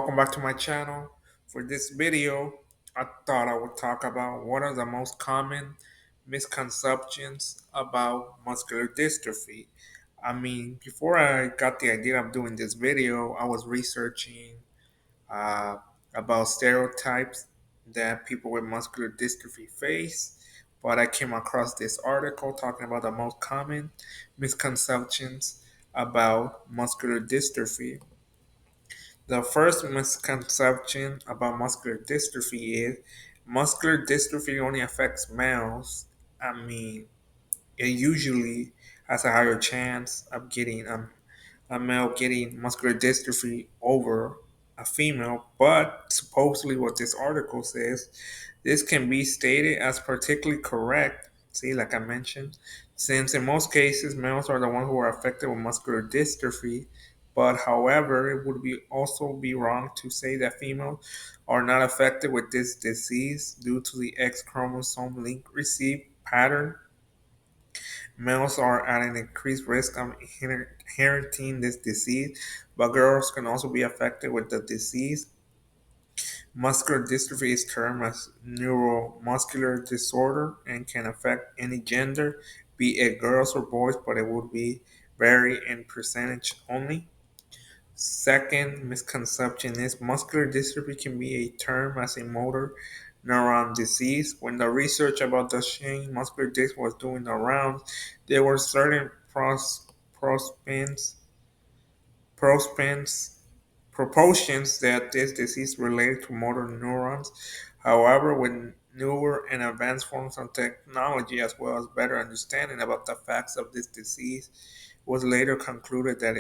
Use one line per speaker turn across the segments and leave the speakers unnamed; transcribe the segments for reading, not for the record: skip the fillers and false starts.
welcome back to my channel. For this video, I thought I would talk about what are the most common misconceptions about muscular dystrophy. Before I got the idea of doing this video, I was researching uh, about stereotypes that people with muscular dystrophy face. But I came across this article talking about the most common misconceptions about muscular dystrophy. The first misconception about muscular dystrophy is muscular dystrophy only affects males. I mean, it usually has a higher chance of getting a male getting muscular dystrophy over a female, but supposedly what this article says, this can be stated as particularly correct. See, like I mentioned, since in most cases males are the ones who are affected with muscular dystrophy, but however, it would be also be wrong to say that females are not affected with this disease due to the X chromosome link receive pattern. Males are at an increased risk of inheriting this disease, but girls can also be affected with the disease. Muscular dystrophy is termed as neuromuscular disorder and can affect any gender, be it girls or boys, but it would be vary in percentage only. Second misconception is muscular dystrophy can be a term as a motor neuron disease. When the research about Duchenne muscular dystrophy was doing the rounds, there were certain prospins, prospins, proportions that this disease related to motor neurons. However, with newer and advanced forms of technology, as well as better understanding about the facts of this disease, was later concluded that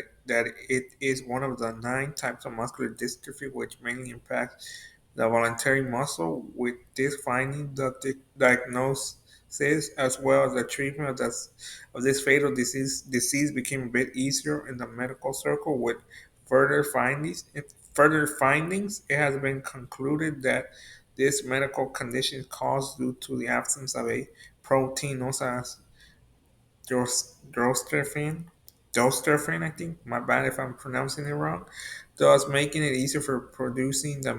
it is one of the nine types of muscular dystrophy which mainly impacts the voluntary muscle. With this finding, the diagnosis as well as the treatment of this fatal disease became a bit easier in the medical circle. With further findings, it has been concluded that this medical condition is caused due to the absence of a protein known as dystrophin. Dystrophin, I think. My bad if I'm pronouncing it wrong. Thus, making it easier for producing the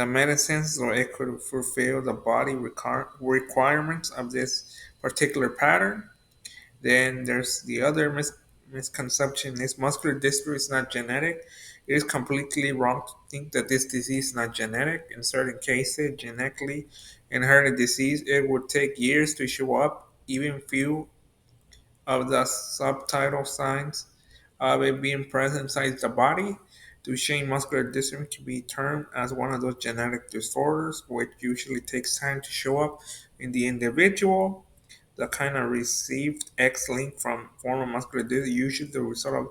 medicines, so it could fulfill the body requirements of this particular pattern. Then there's the other misconception is muscular dystrophy is not genetic. It is completely wrong to think that this disease is not genetic. In certain cases, genetically inherited disease, it would take years to show up. Even few of the subtitle signs of it being present inside the body. Duchenne muscular dystrophy can be termed as one of those genetic disorders, which usually takes time to show up in the individual. The kind of received X-link from former muscular dystrophy, usually the result of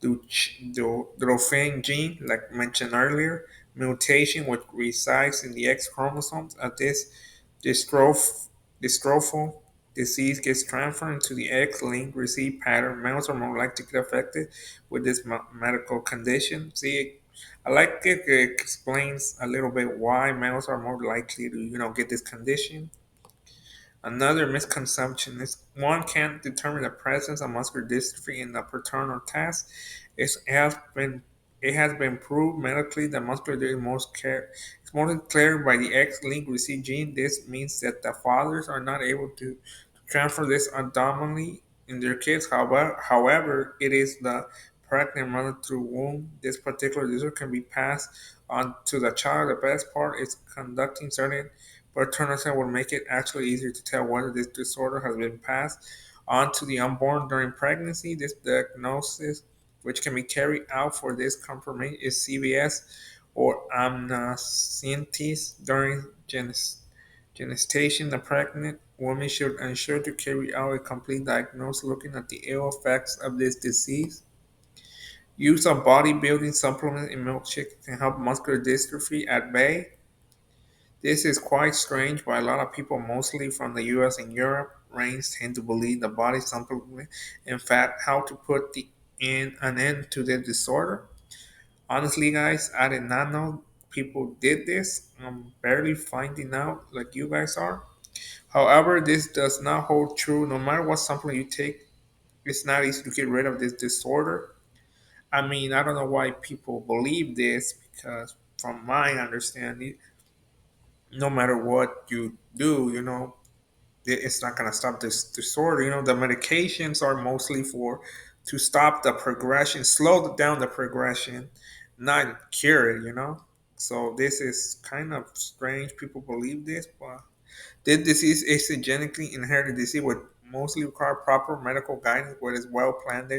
dystrophin gene, like mentioned earlier, mutation which resides in the X chromosomes. Of this dystrophin disease gets transferred into the X-linked receive pattern. Males are more likely to get affected with this medical condition. See, I like it. It explains a little bit why males are more likely to, get this condition. Another misconception is one can't determine the presence of muscular dystrophy in the paternal test. It has been it has been proved medically that muscular dystrophy is most clear by the X-linked receive gene. This means that the fathers are not able to transfer this anomaly in their kids. However, it is the pregnant mother through womb. This particular disorder can be passed on to the child. The best part is conducting certain paternal test will make it actually easier to tell whether this disorder has been passed on to the unborn during pregnancy. This diagnosis, which can be carried out for this confirmation, is CVS or amniocentesis during gestation. The pregnant woman should ensure to carry out a complete diagnosis looking at the ill effects of this disease. Use of bodybuilding supplements in milkshake can help muscular dystrophy at bay. This is quite strange, but a lot of people, mostly from the US and Europe, range tend to believe the body supplement, in fact, how to put an end to the disorder. Honestly, guys, I did not know people did this. I'm barely finding out like you guys are. However, this does not hold true. No matter what supplement you take, it's not easy to get rid of this disorder. I mean, I don't know why people believe this because, from my understanding, no matter what you do, it's not going to stop this disorder. The medications are mostly for to stop the progression, slow down the progression, not cure it. So this is kind of strange. People believe this, but this disease is a genetically inherited disease would mostly require proper medical guidance, where it's well planned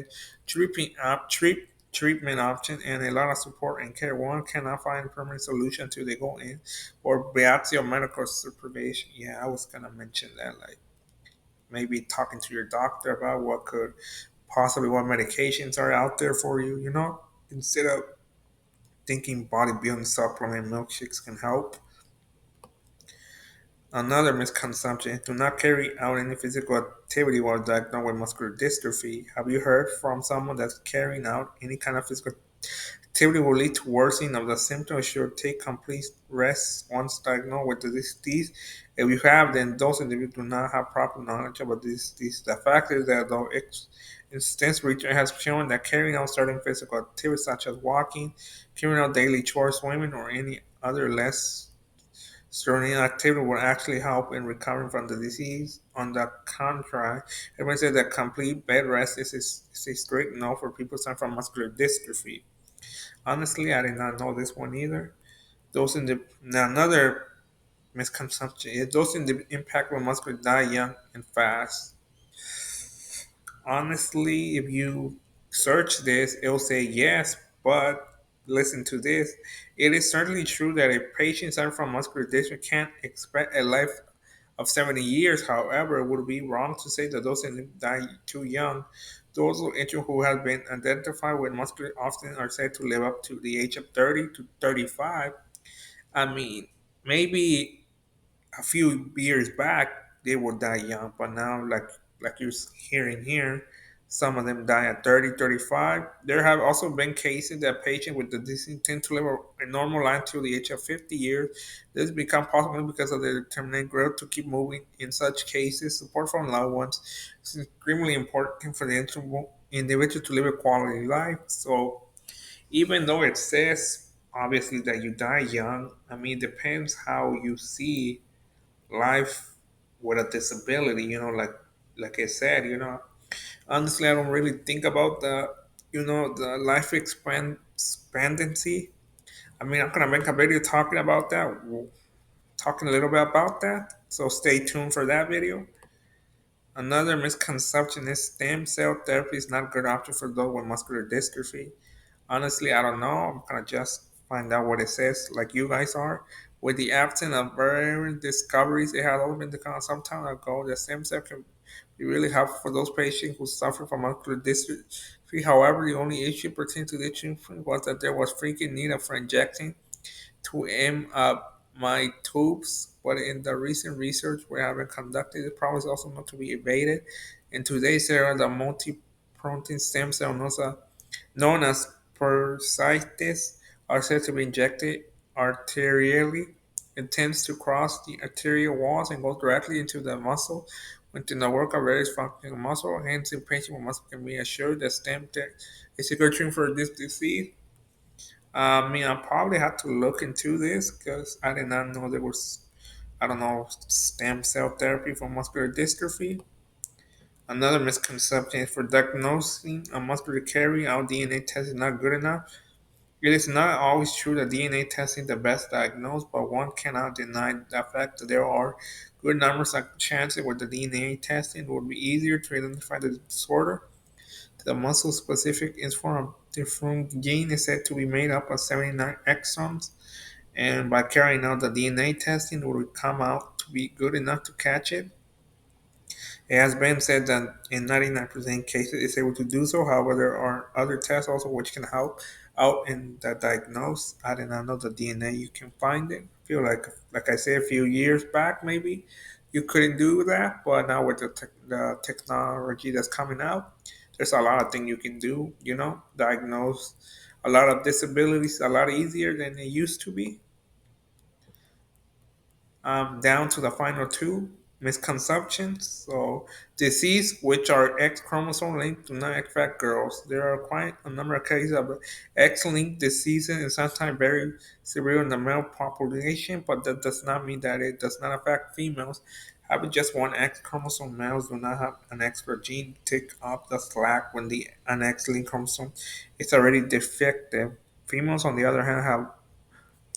treatment option, and a lot of support and care. One cannot find a permanent solution until they go in or biopsy or medical supervision. Yeah, I was gonna mention that, like maybe talking to your doctor about what could possibly what medications are out there for you. Instead of thinking bodybuilding supplement milkshakes can help. Another misconception is do not carry out any physical activity while diagnosed with muscular dystrophy. Have you heard from someone that's carrying out any kind of physical activity will lead to worsening of the symptoms? Should take complete rest once diagnosed with the disease. If you have, then those individuals do not have proper knowledge about this. The fact is that though extensive research has shown that carrying out certain physical activities such as walking, carrying out daily chores, swimming, or any other less certain activity will actually help in recovering from the disease. On the contrary, everyone says that complete bed rest is a strict no for people suffering from muscular dystrophy. Honestly, I did not know this one either. Those in the now another misconception is those in the impact with muscular die young and fast. Honestly, if you search this, it'll say yes, but listen to this. It is certainly true that a patient suffering from muscular dystrophy can't expect a life of 70 years. However, it would be wrong to say that those individuals die too young. Those who have been identified with muscular often are said to live up to the age of 30 to 35. I mean, maybe a few years back they would die young, but now like you're hearing here, some of them die at 30, 35. There have also been cases that patients with the disease tend to live a normal life till the age of 50 years. This become possible because of their determined growth to keep moving. In such cases, support from loved ones is extremely important for the individual to live a quality life. So even though it says obviously that you die young, I mean, it depends how you see life with a disability. Like I said, honestly, I don't really think about the life expectancy. I mean, I'm gonna make a video talking about that, talking a little bit about that. So stay tuned for that video. Another misconception is stem cell therapy is not a good option for those with muscular dystrophy. Honestly, I don't know. I'm gonna just find out what it says, like you guys are. With the absence of various discoveries, it has always been discovered some time ago that stem cell can be really helpful for those patients who suffer from muscular dystrophy. However, the only issue pertaining to the treatment was that there was frequent need for injecting to aim up my tubes, but in the recent research we have been conducted, the problem is also not to be evaded. In today's era, the multi-protein stem cell known as bursitis are said to be injected arterially. It tends to cross the arterial walls and go directly into the muscle within the work of various functioning muscle. Hence, the patient with muscle can be assured that stem cell is a good treatment for this disease. I mean, I probably had to look into this because I did not know there was, I don't know, stem cell therapy for muscular dystrophy. Another misconception is for diagnosing a muscular carry out DNA test is not good enough. It is not always true that DNA testing is the best diagnosis, but one cannot deny the fact that there are good numbers of chances where the DNA testing would be easier to identify the disorder. The muscle-specific different gene is said to be made up of 79 exons, and by carrying out the DNA testing, it will come out to be good enough to catch it. It has been said that in 99% cases it's able to do so. However, there are other tests also which can help out in the diagnose. I did not know the DNA you can find it. I feel like I said a few years back, maybe you couldn't do that, but now with the technology that's coming out, there's a lot of things you can do. Diagnose a lot of disabilities a lot easier than it used to be. Down to the final two. misconceptions. So, disease which are X chromosome linked do not affect girls. There are quite a number of cases of X linked diseases and sometimes very severe in the male population, but that does not mean that it does not affect females. Having just one X chromosome, males do not have an extra gene to take up the slack when the an X linked chromosome is already defective. Females, on the other hand, have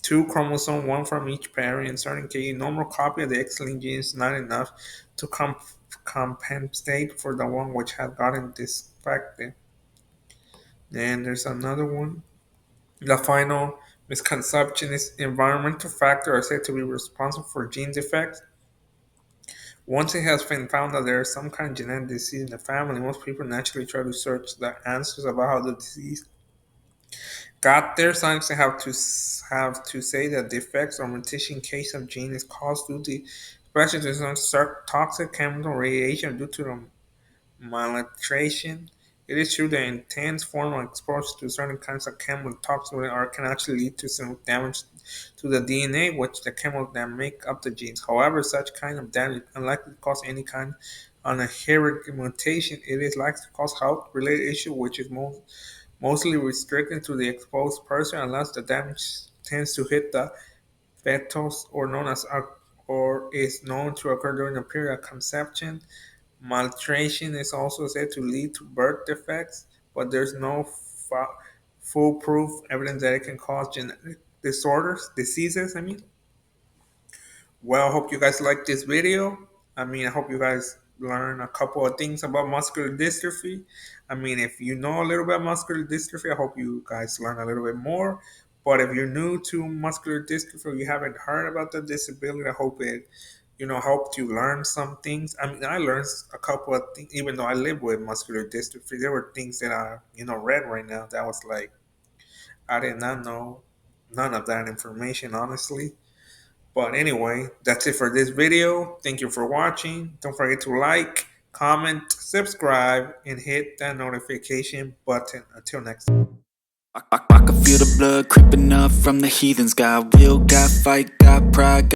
two chromosomes, one from each parent. In certain cases, normal copy of the X-linked gene is not enough to compensate for the one which has gotten defective. And there's another one. The final misconception is environmental factors are said to be responsible for gene defects. Once it has been found that there is some kind of genetic disease in the family, most people naturally try to search the answers about how the disease got there. Scientists have to say that the effects or mutation case of gene is caused due to expression to some toxic chemical radiation due to the malnutrition. It is true that intense form of exposure to certain kinds of chemical toxins can actually lead to some damage to the DNA, which the chemicals that make up the genes. However, such kind of damage is unlikely to cause any kind of inherent mutation. It is likely to cause health-related issue, which is mostly restricted to the exposed person unless the damage tends to hit the fetus or is known to occur during the period of conception. Malnutrition is also said to lead to birth defects, but there's no foolproof evidence that it can cause genetic diseases. I mean, well, I hope you guys like this video. I hope you guys learn a couple of things about muscular dystrophy. If you know a little bit about muscular dystrophy, I hope you guys learn a little bit more. But if you're new to muscular dystrophy or you haven't heard about the disability, I hope it, helped you learn some things. I learned a couple of things, even though I live with muscular dystrophy. There were things that I, read right now that was like, I did not know none of that information, honestly. But anyway, that's it for this video. Thank you for watching. Don't forget to like, comment, subscribe, and hit that notification button. Until next time.
I can feel the blood creeping up from the heathens. Got will, got fight, got pride.